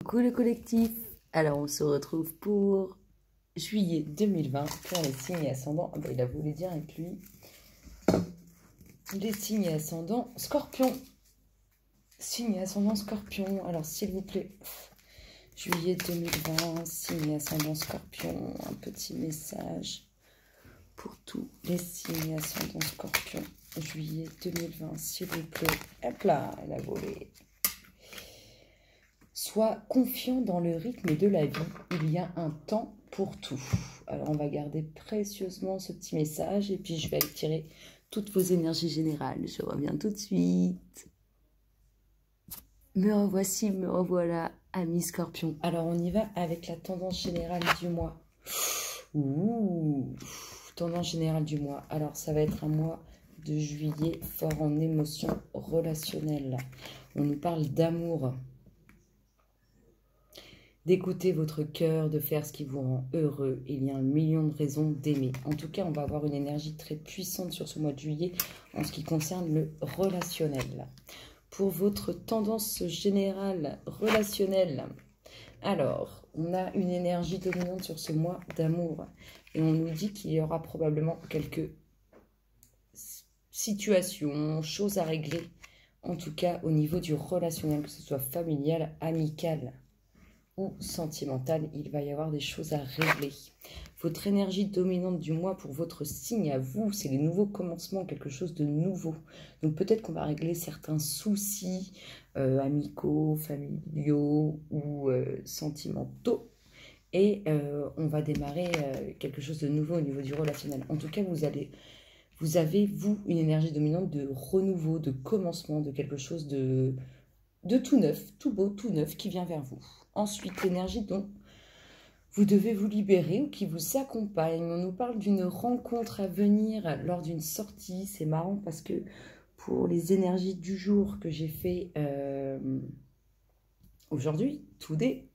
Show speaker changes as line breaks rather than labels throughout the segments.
Coucou le collectif, alors on se retrouve pour juillet 2020 pour les signes et ascendants. Ah bah, il a voulu dire avec lui les signes et ascendants scorpion. Signes et ascendants scorpion, alors s'il vous plaît, juillet 2020, signes et ascendants scorpion, un petit message pour tous les signes et ascendants scorpion, juillet 2020, s'il vous plaît. Hop là, elle a volé. Sois confiant dans le rythme de la vie, il y a un temps pour tout. Alors on va garder précieusement ce petit message et puis je vais aller tirer toutes vos énergies générales. Je reviens tout de suite. Me revoici, me revoilà, ami Scorpion. Alors on y va avec la tendance générale du mois. Ouh, tendance générale du mois. Alors ça va être un mois de juillet fort en émotions relationnelles. On nous parle d'amour. D'écouter votre cœur, de faire ce qui vous rend heureux. Il y a un million de raisons d'aimer. En tout cas, on va avoir une énergie très puissante sur ce mois de juillet en ce qui concerne le relationnel. Pour votre tendance générale relationnelle, alors, on a une énergie dominante sur ce mois d'amour. Et on nous dit qu'il y aura probablement quelques situations, choses à régler. En tout cas, au niveau du relationnel, que ce soit familial, amical ou sentimental, il va y avoir des choses à régler. Votre énergie dominante du mois pour votre signe à vous, c'est les nouveaux commencements, quelque chose de nouveau. Donc peut-être qu'on va régler certains soucis amicaux, familiaux ou sentimentaux. Et on va démarrer quelque chose de nouveau au niveau du relationnel. En tout cas, vous avez, vous, une énergie dominante de renouveau, de commencement, de quelque chose de tout neuf, tout beau, tout neuf qui vient vers vous. Ensuite, l'énergie dont vous devez vous libérer ou qui vous accompagne. On nous parle d'une rencontre à venir lors d'une sortie. C'est marrant parce que pour les énergies du jour que j'ai fait aujourd'hui, today,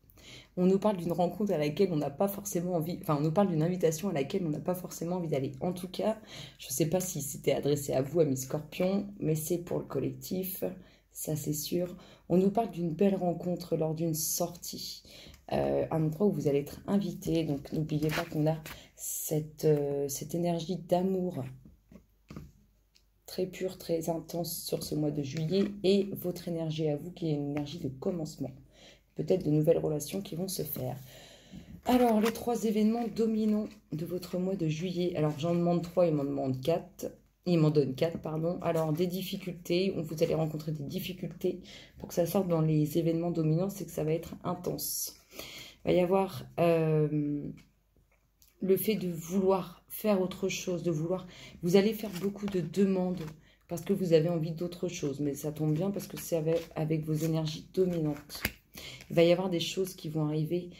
on nous parle d'une rencontre à laquelle on n'a pas forcément envie, enfin on nous parle d'une invitation à laquelle on n'a pas forcément envie d'aller. En tout cas, je ne sais pas si c'était adressé à vous, amis Scorpions, mais c'est pour le collectif, ça c'est sûr. On nous parle d'une belle rencontre lors d'une sortie, un endroit où vous allez être invité. Donc n'oubliez pas qu'on a cette énergie d'amour très pure, très intense sur ce mois de juillet, et votre énergie à vous qui est une énergie de commencement. Peut-être de nouvelles relations qui vont se faire. Alors, les 3 événements dominants de votre mois de juillet. Alors, j'en demande 3, il m'en demande 4. Il m'en donne 4, pardon. Alors, des difficultés, vous allez rencontrer des difficultés. Pour que ça sorte dans les événements dominants, c'est que ça va être intense. Il va y avoir le fait de vouloir faire autre chose, de vouloir... Vous allez faire beaucoup de demandes parce que vous avez envie d'autre chose. Mais ça tombe bien parce que c'est avec vos énergies dominantes. Il va y avoir des choses qui vont arriver.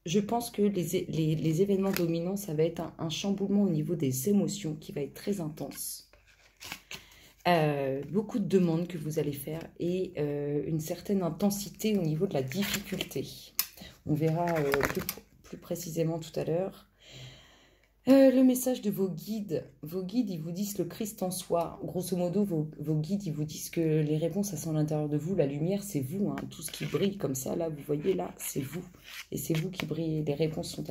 Je pense que les événements dominants, ça va être un chamboulement au niveau des émotions qui va être très intense. Beaucoup de demandes que vous allez faire et une certaine intensité au niveau de la difficulté. On verra plus précisément tout à l'heure. Le message de vos guides, ils vous disent le Christ en soi. Grosso modo, vos guides, ils vous disent que les réponses, elles sont à l'intérieur de vous. La lumière, c'est vous. Hein. Tout ce qui brille comme ça, là, vous voyez, là, c'est vous. Et c'est vous qui brillez. Les réponses sont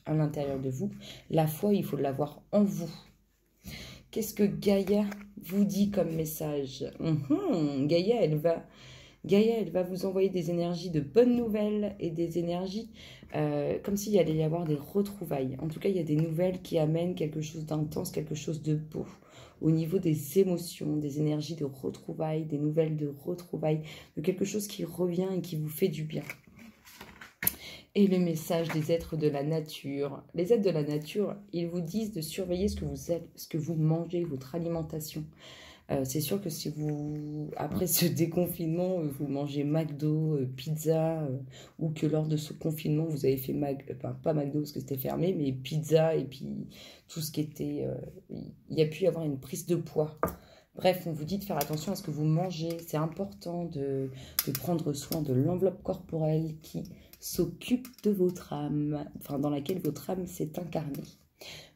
à l'intérieur de vous. La foi, il faut l'avoir en vous. Qu'est-ce que Gaïa vous dit comme message? Gaïa, elle va vous envoyer des énergies de bonnes nouvelles et des énergies comme s'il allait y avoir des retrouvailles. En tout cas, il y a des nouvelles qui amènent quelque chose d'intense, quelque chose de beau. Au niveau des émotions, des énergies de retrouvailles, des nouvelles de retrouvailles, de quelque chose qui revient et qui vous fait du bien. Et le message des êtres de la nature. Les êtres de la nature, ils vous disent de surveiller ce que vous mangez, votre alimentation. C'est sûr que si vous, après ce déconfinement, vous mangez McDo, pizza, ou que lors de ce confinement, vous avez fait, pas McDo parce que c'était fermé, mais pizza et puis tout ce qui était... il y a pu y avoir une prise de poids. Bref, on vous dit de faire attention à ce que vous mangez. C'est important de prendre soin de l'enveloppe corporelle qui s'occupe de votre âme, enfin dans laquelle votre âme s'est incarnée.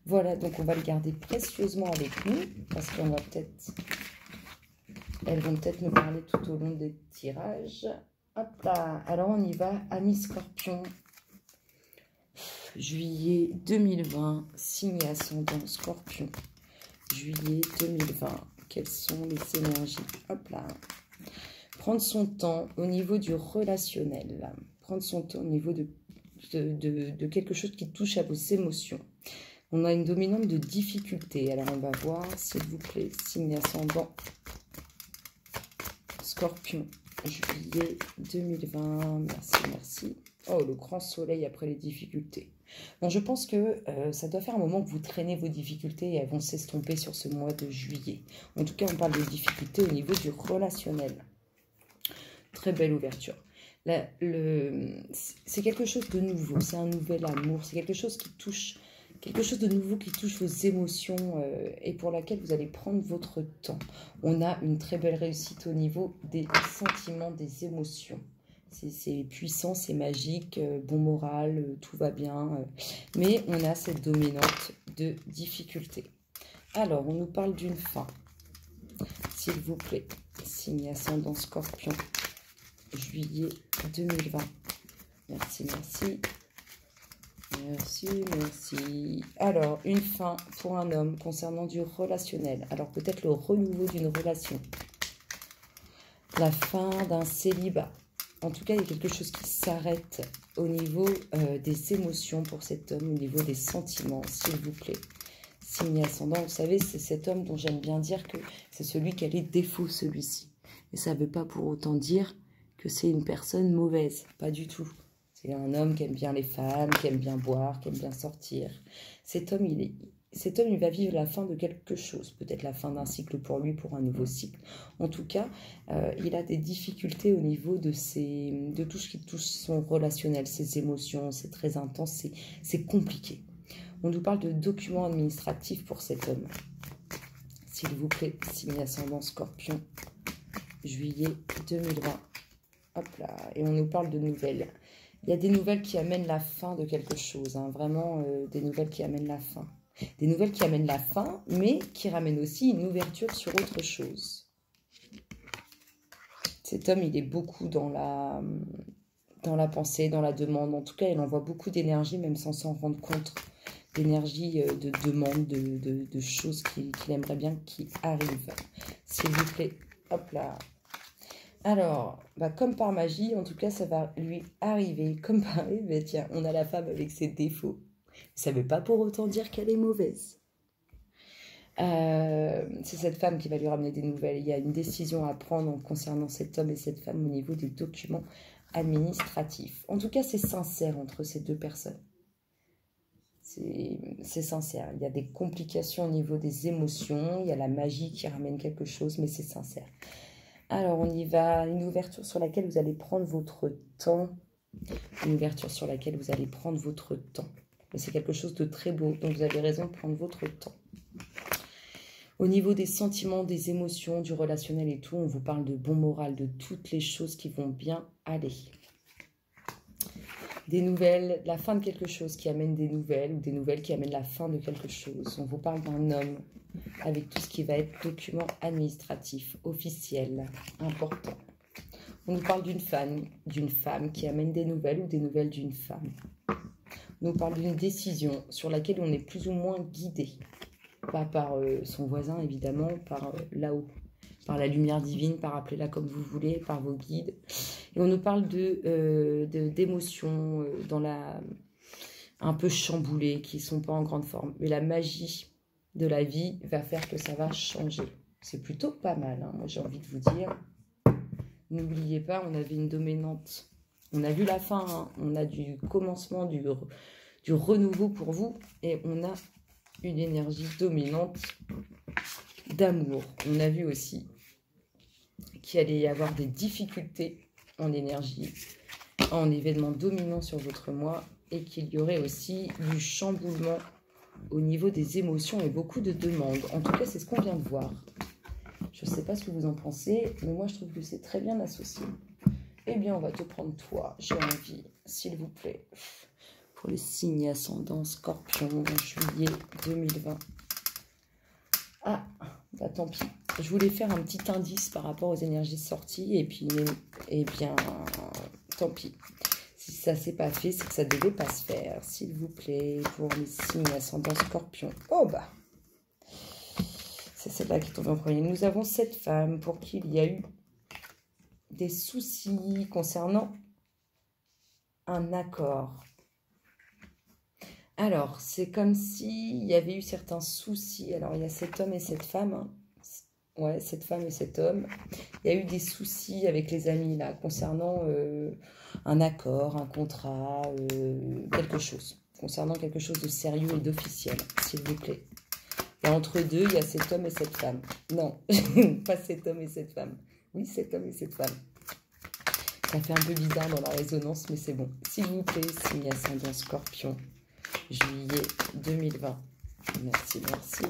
Voilà, donc on va le garder précieusement avec nous, parce qu'on va peut-être... Elles vont peut-être nous parler tout au long des tirages. Hop là. Alors, on y va. Amis Scorpion. Juillet 2020. Signe ascendant Scorpion. Juillet 2020. Quelles sont les énergies? Hop là. Prendre son temps au niveau du relationnel. Prendre son temps au niveau de quelque chose qui touche à vos émotions. On a une dominante de difficulté. Alors, on va voir, s'il vous plaît, signe ascendant Scorpion. Juillet 2020. Merci, merci. Oh, le grand soleil après les difficultés. Bon, je pense que ça doit faire un moment que vous traînez vos difficultés et elles vont s'estomper sur ce mois de juillet. En tout cas, on parle de difficultés au niveau du relationnel. Très belle ouverture. C'est quelque chose de nouveau, c'est un nouvel amour, c'est quelque chose qui touche, quelque chose de nouveau qui touche vos émotions et pour laquelle vous allez prendre votre temps. On a une très belle réussite au niveau des sentiments, des émotions. C'est puissant, c'est magique, bon moral, tout va bien. Mais on a cette dominante de difficulté. Alors, on nous parle d'une fin. S'il vous plaît, signe ascendant Scorpion, juillet 2020. Merci, merci. Merci, merci. Alors, une fin pour un homme concernant du relationnel. Alors, peut-être le renouveau d'une relation. La fin d'un célibat. En tout cas, il y a quelque chose qui s'arrête au niveau des émotions pour cet homme, au niveau des sentiments, s'il vous plaît. Signe ascendant, vous savez, c'est cet homme dont j'aime bien dire que c'est celui qui a les défauts, celui-ci. Et ça ne veut pas pour autant dire que c'est une personne mauvaise, pas du tout. C'est un homme qui aime bien les femmes, qui aime bien boire, qui aime bien sortir. Cet homme, il va vivre la fin de quelque chose, peut-être la fin d'un cycle pour lui, pour un nouveau cycle. En tout cas, il a des difficultés au niveau de tout ce qui touche son relationnel, ses émotions, c'est très intense, c'est compliqué. On nous parle de documents administratifs pour cet homme. S'il vous plaît, signe ascendant Scorpion, juillet 2020. Hop là, et on nous parle de nouvelles. Il y a des nouvelles qui amènent la fin de quelque chose, hein, vraiment des nouvelles qui amènent la fin. Des nouvelles qui amènent la fin, mais qui ramènent aussi une ouverture sur autre chose. Cet homme, il est beaucoup dans la pensée, dans la demande. En tout cas, il envoie beaucoup d'énergie, même sans s'en rendre compte. D'énergie de demande, de choses qu'il aimerait bien qui arrivent. S'il vous plaît, hop là. Alors, comme par magie, en tout cas, ça va lui arriver. Comme par tiens, on a la femme avec ses défauts. Ça ne veut pas pour autant dire qu'elle est mauvaise. C'est cette femme qui va lui ramener des nouvelles. Il y a une décision à prendre concernant cet homme et cette femme au niveau des documents administratifs. En tout cas, c'est sincère entre ces deux personnes. C'est sincère. Il y a des complications au niveau des émotions. Il y a la magie qui ramène quelque chose, mais c'est sincère. Alors, on y va. Une ouverture sur laquelle vous allez prendre votre temps. Une ouverture sur laquelle vous allez prendre votre temps. C'est quelque chose de très beau. Donc, vous avez raison de prendre votre temps. Au niveau des sentiments, des émotions, du relationnel et tout, on vous parle de bon moral, de toutes les choses qui vont bien aller. Des nouvelles, la fin de quelque chose qui amène des nouvelles, ou des nouvelles qui amènent la fin de quelque chose. On vous parle d'un homme avec tout ce qui va être document administratif, officiel, important. On nous parle d'une femme qui amène des nouvelles ou des nouvelles d'une femme. On nous parle d'une décision sur laquelle on est plus ou moins guidé. Pas par son voisin, évidemment, par là-haut. Par la lumière divine, par appelez-la comme vous voulez, par vos guides. Et on nous parle d'émotions un peu chamboulées, qui ne sont pas en grande forme. Mais la magie de la vie va faire que ça va changer. C'est plutôt pas mal, hein. Moi j'ai envie de vous dire. N'oubliez pas, on avait une dominante. On a vu la fin, hein. On a du commencement, du renouveau pour vous. Et on a une énergie dominante d'amour. On a vu aussi qu'il allait y avoir des difficultés en énergie, en événements dominants sur votre mois, et qu'il y aurait aussi du chamboulement au niveau des émotions et beaucoup de demandes. En tout cas, c'est ce qu'on vient de voir. Je ne sais pas ce que vous en pensez, mais moi, je trouve que c'est très bien associé. Eh bien, on va te prendre toi, j'ai envie, s'il vous plaît, pour les signes ascendants Scorpion, en juillet 2020. Ah, bah tant pis. je voulais faire un petit indice par rapport aux énergies sorties. Et puis, eh bien, tant pis. Si ça s'est pas fait, c'est que ça devait pas se faire. S'il vous plaît, pour les signes ascendant Scorpion. Oh bah, c'est celle-là qui tombe en premier. Nous avons cette femme pour qui il y a eu des soucis concernant un accord. Alors, c'est comme s'il y avait eu certains soucis. Alors, il y a cet homme et cette femme. Hein. Ouais, cette femme et cet homme. Il y a eu des soucis avec les amis, là, concernant un accord, un contrat, quelque chose. Concernant quelque chose de sérieux et d'officiel, s'il vous plaît. Et entre deux, il y a cet homme et cette femme. Non, pas cet homme et cette femme. Oui, cet homme et cette femme. Ça fait un peu bizarre dans la résonance, mais c'est bon. S'il vous plaît, signe ascendant Scorpion. Juillet 2020. Merci, merci.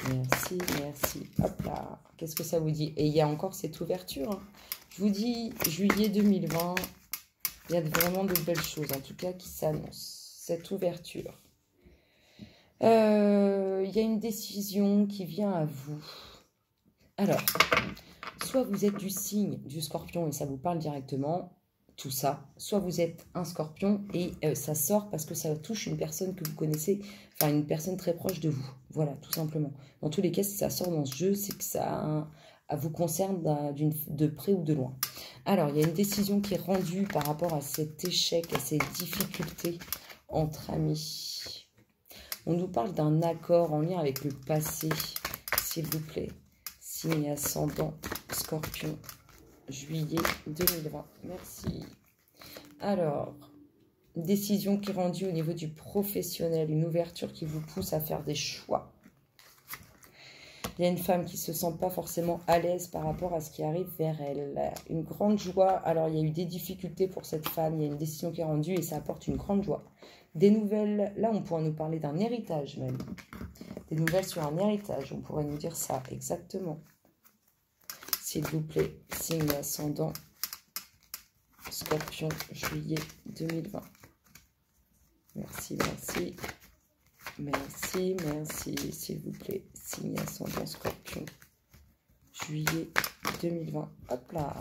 Merci, merci. Hop là. Qu'est-ce que ça vous dit? Et il y a encore cette ouverture. Hein. Je vous dis, juillet 2020, il y a vraiment de belles choses, en tout cas, qui s'annoncent. Cette ouverture. Il y a une décision qui vient à vous. Alors, soit vous êtes du signe du Scorpion et ça vous parle directement, tout ça. Soit vous êtes un Scorpion et ça sort parce que ça touche une personne que vous connaissez, enfin une personne très proche de vous. Voilà, tout simplement. Dans tous les cas, si ça sort dans ce jeu, c'est que ça vous concerne de près ou de loin. Alors, il y a une décision qui est rendue par rapport à cet échec, à ces difficultés entre amis. On nous parle d'un accord en lien avec le passé, s'il vous plaît. Signe ascendant Scorpion, juillet 2020. Merci. Alors, décision qui est rendue au niveau du professionnel, une ouverture qui vous pousse à faire des choix. Il y a une femme qui ne se sent pas forcément à l'aise par rapport à ce qui arrive vers elle. Une grande joie. Alors, il y a eu des difficultés pour cette femme. Il y a une décision qui est rendue et ça apporte une grande joie. Des nouvelles, là, on pourrait nous parler d'un héritage même. Des nouvelles sur un héritage, on pourrait nous dire ça, exactement. S'il vous plaît, signe ascendant Scorpion, juillet 2020. Merci, merci. Merci, merci, s'il vous plaît. Signe ascendant Scorpion, juillet 2020. Hop là.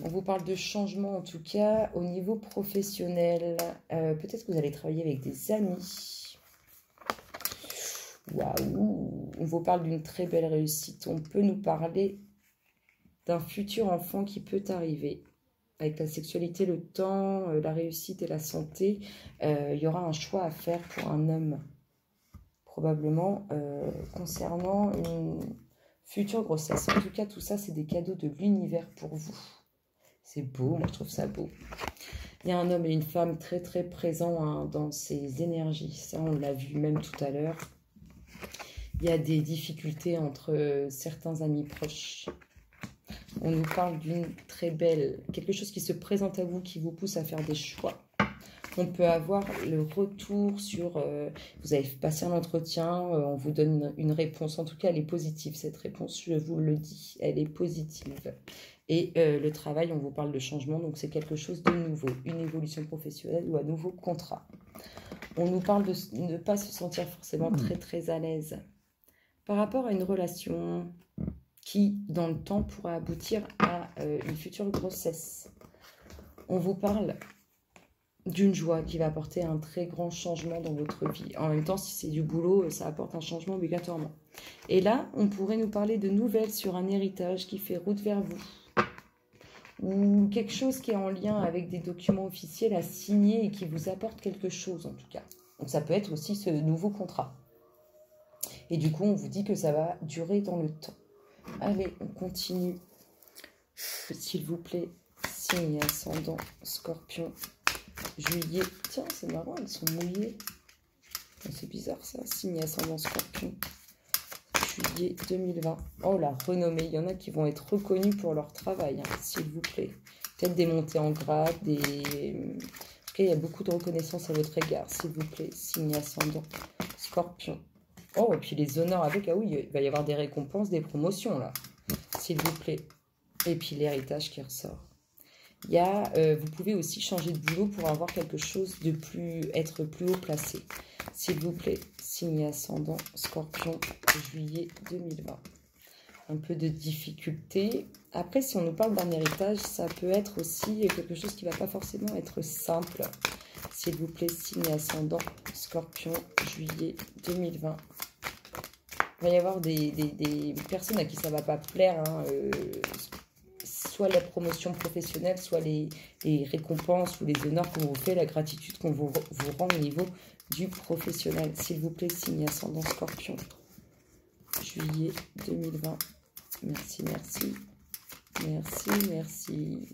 On vous parle de changement, en tout cas, au niveau professionnel. Peut-être que vous allez travailler avec des amis. Waouh! On vous parle d'une très belle réussite. On peut nous parler d'un futur enfant qui peut arriver. Avec la sexualité, le temps, la réussite et la santé, il y aura un choix à faire pour un homme. Probablement concernant une future grossesse. En tout cas, tout ça, c'est des cadeaux de l'univers pour vous. C'est beau, moi je trouve ça beau. Il y a un homme et une femme très très présents hein, dans ces énergies. Ça, on l'a vu même tout à l'heure. Il y a des difficultés entre certains amis proches. On nous parle d'une très belle, quelque chose qui se présente à vous, qui vous pousse à faire des choix. On peut avoir le retour sur, vous avez passé un entretien, on vous donne une réponse. En tout cas, elle est positive, cette réponse, je vous le dis, elle est positive. Et le travail, on vous parle de changement, donc c'est quelque chose de nouveau, une évolution professionnelle ou un nouveau contrat. On nous parle de ne pas se sentir forcément très très à l'aise par rapport à une relation qui, dans le temps, pourra aboutir à une future grossesse. On vous parle d'une joie qui va apporter un très grand changement dans votre vie. En même temps, si c'est du boulot, ça apporte un changement obligatoirement. Et là, on pourrait nous parler de nouvelles sur un héritage qui fait route vers vous. Ou quelque chose qui est en lien avec des documents officiels à signer et qui vous apporte quelque chose, en tout cas. Donc, ça peut être aussi ce nouveau contrat. Et du coup, on vous dit que ça va durer dans le temps. Allez, on continue. S'il vous plaît, signe ascendant Scorpion, juillet. Tiens, c'est marrant, elles sont mouillées. C'est bizarre ça, signe ascendant Scorpion, juillet 2020. Oh, la renommée, il y en a qui vont être reconnus pour leur travail, hein, s'il vous plaît. Peut-être des montées en grade, des... En tout cas, il y a beaucoup de reconnaissance à votre égard, s'il vous plaît, signe ascendant Scorpion. Oh, et puis les honneurs avec, ah oui, il va y avoir des récompenses, des promotions, là, s'il vous plaît. Et puis l'héritage qui ressort. Il y a, vous pouvez aussi changer de boulot pour avoir quelque chose de plus, être plus haut placé. S'il vous plaît, signe ascendant Scorpion, juillet 2020. Un peu de difficulté. Après, si on nous parle d'un héritage, ça peut être aussi quelque chose qui ne va pas forcément être simple. S'il vous plaît, signe ascendant Scorpion, juillet 2020. Il va y avoir des personnes à qui ça ne va pas plaire, hein, soit la promotion professionnelle, soit les récompenses ou les honneurs qu'on vous fait, la gratitude qu'on vous rend au niveau du professionnel. S'il vous plaît, signe ascendant Scorpion, juillet 2020. Merci, merci. Merci, merci.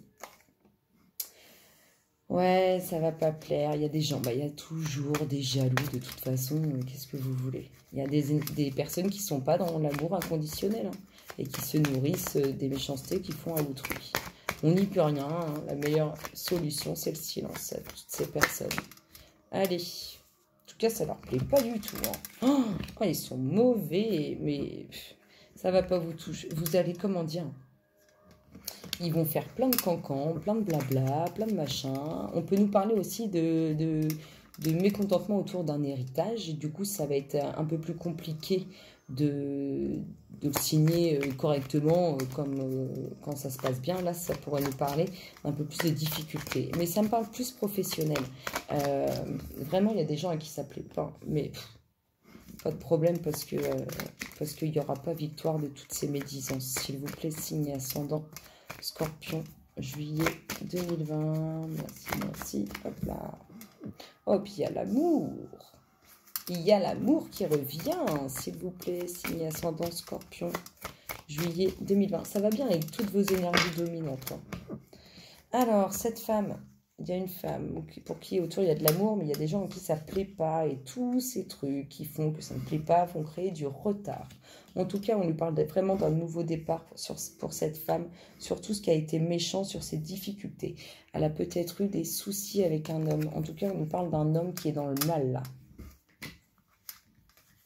Ouais, ça va pas plaire. Il y a des gens, il y a toujours des jaloux de toute façon. Qu'est-ce que vous voulez? Il y a des personnes qui ne sont pas dans l'amour inconditionnel, hein, et qui se nourrissent des méchancetés qu'ils font à autrui. On n'y peut rien, hein. La meilleure solution, c'est le silence à toutes ces personnes. Allez. En tout cas, ça leur plaît pas du tout, hein. Oh, ils sont mauvais, mais ça va pas vous toucher. Vous allez, comment dire? Ils vont faire plein de cancans, plein de blabla, plein de machins. On peut nous parler aussi de mécontentement autour d'un héritage. Et du coup, ça va être un peu plus compliqué de le signer correctement, comme quand ça se passe bien. Là, ça pourrait nous parler d'un peu plus de difficultés. Mais ça me parle plus professionnel. Vraiment, il y a des gens à qui ça ne plaît pas. Mais pas de problème parce qu'il n'y aura pas victoire de toutes ces médisances. S'il vous plaît, signe ascendant Scorpion, juillet 2020. Merci, merci. Hop là. Oh, puis il y a l'amour. Il y a l'amour qui revient. S'il vous plaît, signe ascendant Scorpion, juillet 2020. Ça va bien avec toutes vos énergies dominantes, hein. Alors, cette femme, il y a une femme pour qui autour il y a de l'amour, mais il y a des gens en qui ça ne plaît pas. Et tous ces trucs qui font que ça ne plaît pas vont créer du retard. En tout cas, on lui parle vraiment d'un nouveau départ pour cette femme, sur tout ce qui a été méchant, sur ses difficultés. Elle a peut-être eu des soucis avec un homme. En tout cas, on nous parle d'un homme qui est dans le mal, là.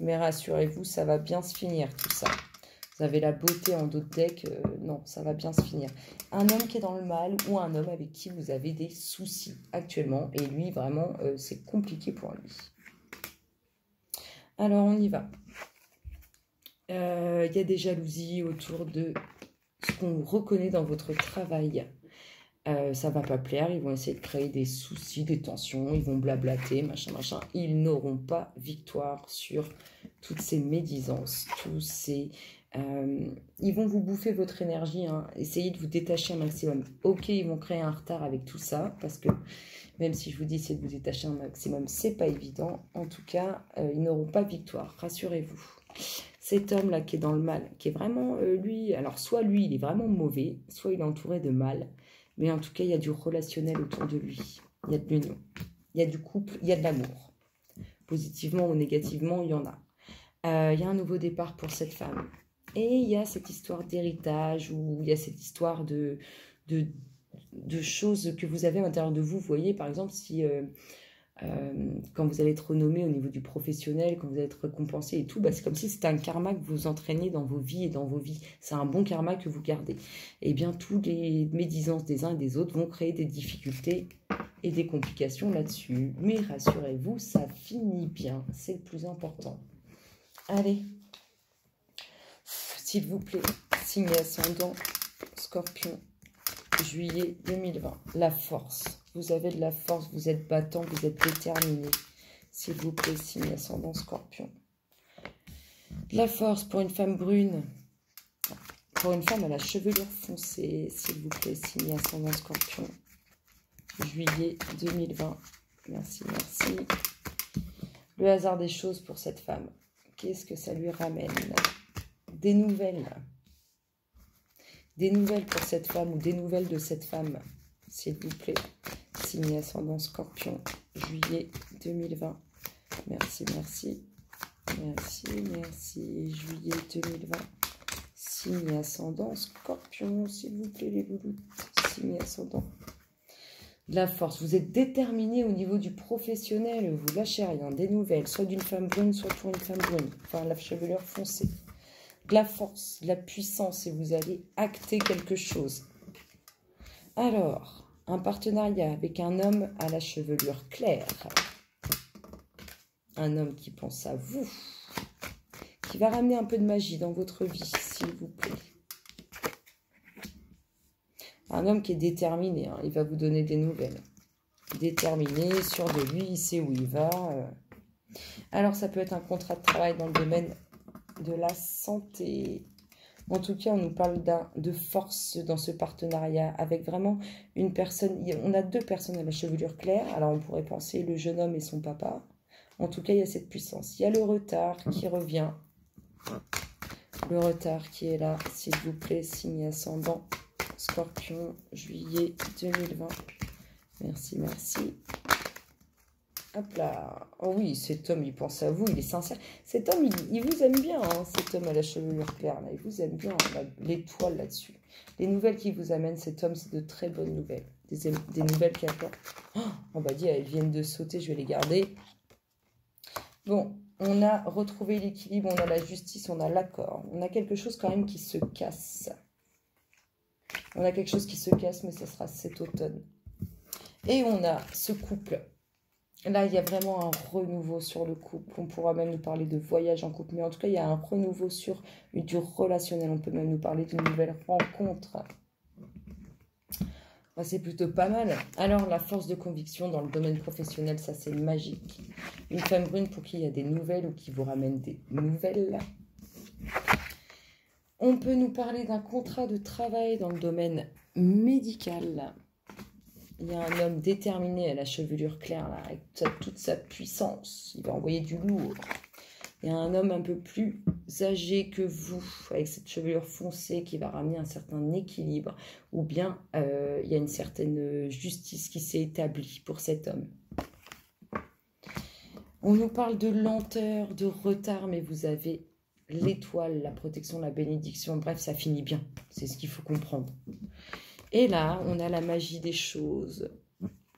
Mais rassurez-vous, ça va bien se finir, tout ça. Vous avez la beauté en dos de deck. Non, ça va bien se finir. Un homme qui est dans le mal ou un homme avec qui vous avez des soucis actuellement. Et lui, vraiment, c'est compliqué pour lui. Alors, on y va. Il y a des jalousies autour de ce qu'on reconnaît dans votre travail. Ça va pas plaire, ils vont essayer de créer des soucis, des tensions, ils vont blablater, machin, machin. Ils n'auront pas victoire sur toutes ces médisances, tous ces... ils vont vous bouffer votre énergie, hein. Essayez de vous détacher un maximum. Ok, ils vont créer un retard avec tout ça, parce que même si je vous dis essayez de vous détacher un maximum, c'est pas évident. En tout cas, ils n'auront pas victoire, rassurez-vous. Cet homme-là qui est dans le mal, qui est vraiment, lui, alors soit lui, il est vraiment mauvais, soit il est entouré de mal, mais en tout cas, il y a du relationnel autour de lui. Il y a de l'union, il y a du couple, il y a de l'amour. Positivement ou négativement, il y en a. Il y a un nouveau départ pour cette femme. Et il y a cette histoire d'héritage, ou il y a cette histoire de choses que vous avez à l'intérieur de vous. Vous voyez, par exemple, si... quand vous allez être renommé au niveau du professionnel, quand vous allez être récompensé et tout, bah c'est comme si c'était un karma que vous entraînez dans vos vies et dans vos vies. C'est un bon karma que vous gardez. Et bien, tous les médisances des uns et des autres vont créer des difficultés et des complications là-dessus. Mais rassurez-vous, ça finit bien. C'est le plus important. Allez, s'il vous plaît, signe ascendant, Scorpion, juillet 2020. La force. Vous avez de la force, vous êtes battant, vous êtes déterminé. S'il vous plaît, signe ascendant Scorpion. De la force pour une femme brune. Pour une femme à la chevelure foncée. S'il vous plaît, signe ascendant Scorpion. Juillet 2020. Merci, merci. Le hasard des choses pour cette femme. Qu'est-ce que ça lui ramène? Des nouvelles. Des nouvelles pour cette femme ou des nouvelles de cette femme. S'il vous plaît. Signe ascendant Scorpion, juillet 2020. Merci, merci. Merci, merci. Juillet 2020. Signe ascendant Scorpion, s'il vous plaît, les loulous. Signe ascendant. De la force. Vous êtes déterminé au niveau du professionnel. Vous lâchez rien. Des nouvelles, soit d'une femme brune, soit pour une femme brune. Enfin, la chevelure foncée. De la force, de la puissance. Et vous allez acter quelque chose. Alors... un partenariat avec un homme à la chevelure claire. Un homme qui pense à vous, qui va ramener un peu de magie dans votre vie, s'il vous plaît. Un homme qui est déterminé, hein, il va vous donner des nouvelles. Déterminé, sûr de lui, il sait où il va. Alors, ça peut être un contrat de travail dans le domaine de la santé. En tout cas, on nous parle de force dans ce partenariat avec vraiment une personne. On a deux personnes à la chevelure claire. Alors, on pourrait penser le jeune homme et son papa. En tout cas, il y a cette puissance. Il y a le retard qui revient. Le retard qui est là, s'il vous plaît, signe ascendant. Scorpion, juillet 2020. Merci, merci. Hop là. Oh oui, cet homme, il pense à vous, il est sincère. Cet homme, il vous aime bien, hein, cet homme à la chevelure claire, là. Il vous aime bien, l'étoile là-dessus. Les nouvelles qu'il vous amène, cet homme, c'est de très bonnes nouvelles. Des nouvelles qui apportent. Oh, on va dire, elles viennent de sauter, je vais les garder. Bon, on a retrouvé l'équilibre, on a la justice, on a l'accord. On a quelque chose quand même qui se casse. On a quelque chose qui se casse, mais ce sera cet automne. Et on a ce couple. Là, il y a vraiment un renouveau sur le couple. On pourra même nous parler de voyage en couple. Mais en tout cas, il y a un renouveau sur du relationnel. On peut même nous parler d'une nouvelle rencontre. C'est plutôt pas mal. Alors, la force de conviction dans le domaine professionnel, ça, c'est magique. Une femme brune pour qui il y a des nouvelles ou qui vous ramène des nouvelles. On peut nous parler d'un contrat de travail dans le domaine médical. Il y a un homme déterminé à la chevelure claire, là, avec toute sa puissance. Il va envoyer du lourd. Il y a un homme un peu plus âgé que vous, avec cette chevelure foncée qui va ramener un certain équilibre. Ou bien, il y a une certaine justice qui s'est établie pour cet homme. On nous parle de lenteur, de retard, mais vous avez l'étoile, la protection, la bénédiction. Bref, ça finit bien. C'est ce qu'il faut comprendre. Et là, on a la magie des choses,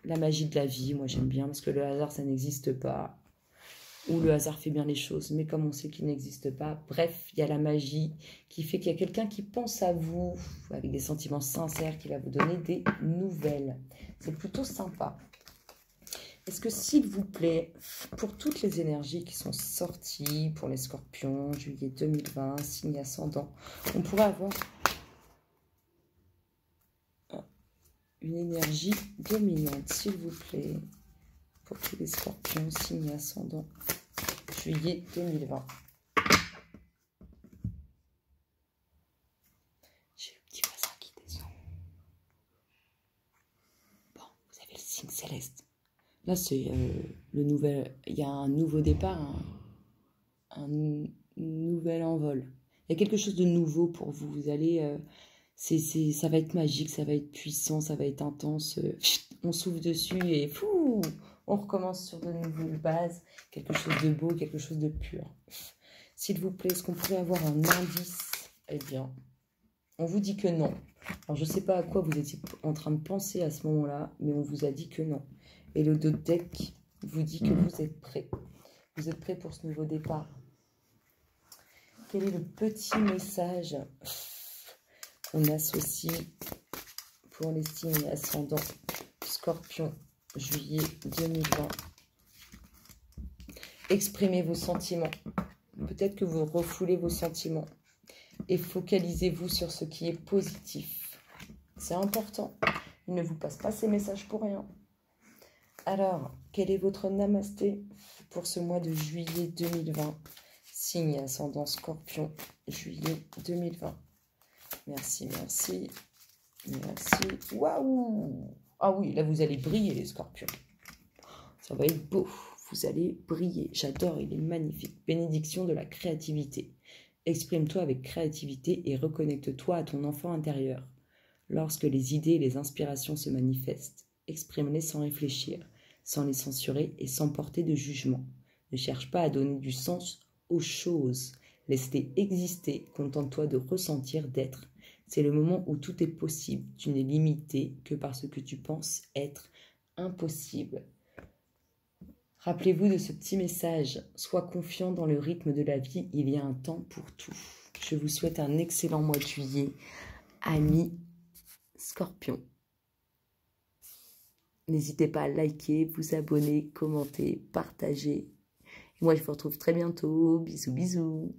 la magie de la vie. Moi, j'aime bien parce que le hasard, ça n'existe pas. Ou le hasard fait bien les choses, mais comme on sait qu'il n'existe pas. Bref, il y a la magie qui fait qu'il y a quelqu'un qui pense à vous avec des sentiments sincères qui va vous donner des nouvelles. C'est plutôt sympa. Est-ce que, s'il vous plaît, pour toutes les énergies qui sont sorties, pour les scorpions, juillet 2020, signe ascendant, on pourrait avoir une énergie dominante, s'il vous plaît, pour tous les scorpions, signe ascendant, juillet 2020. J'ai le petit voisin qui descend. Bon, vous avez le signe céleste. Là, c'est le nouvel... Il y a un nouveau départ, un nouvel envol. Il y a quelque chose de nouveau pour vous. Vous allez... ça va être magique, ça va être puissant, ça va être intense. On souffle dessus et fou, on recommence sur de nouvelles bases. Quelque chose de beau, quelque chose de pur. S'il vous plaît, est-ce qu'on pourrait avoir un indice? Eh bien, on vous dit que non. Alors, je ne sais pas à quoi vous étiez en train de penser à ce moment-là, mais on vous a dit que non. Et le dos de deck vous dit que vous êtes prêts. Vous êtes prêts pour ce nouveau départ. Quel est le petit message qu'on associe pour les signes ascendants Scorpion, juillet 2020? Exprimez vos sentiments. Peut-être que vous refoulez vos sentiments. Et focalisez-vous sur ce qui est positif. C'est important. Il ne vous passe pas ces messages pour rien. Alors, quel est votre namasté pour ce mois de juillet 2020? Signe ascendant Scorpion, juillet 2020. Merci, merci. Merci. Waouh! Ah oui, là, vous allez briller, les scorpions. Ça va être beau. Vous allez briller. J'adore, il est magnifique. Bénédiction de la créativité. Exprime-toi avec créativité et reconnecte-toi à ton enfant intérieur. Lorsque les idées et les inspirations se manifestent, exprime-les sans réfléchir, sans les censurer et sans porter de jugement. Ne cherche pas à donner du sens aux choses. Laisse-les exister. Contente-toi de ressentir, d'être. C'est le moment où tout est possible. Tu n'es limité que par ce que tu penses être impossible. Rappelez-vous de ce petit message. Sois confiant dans le rythme de la vie. Il y a un temps pour tout. Je vous souhaite un excellent mois de juillet. Amis Scorpion. N'hésitez pas à liker, vous abonner, commenter, partager. Moi, je vous retrouve très bientôt. Bisous, bisous.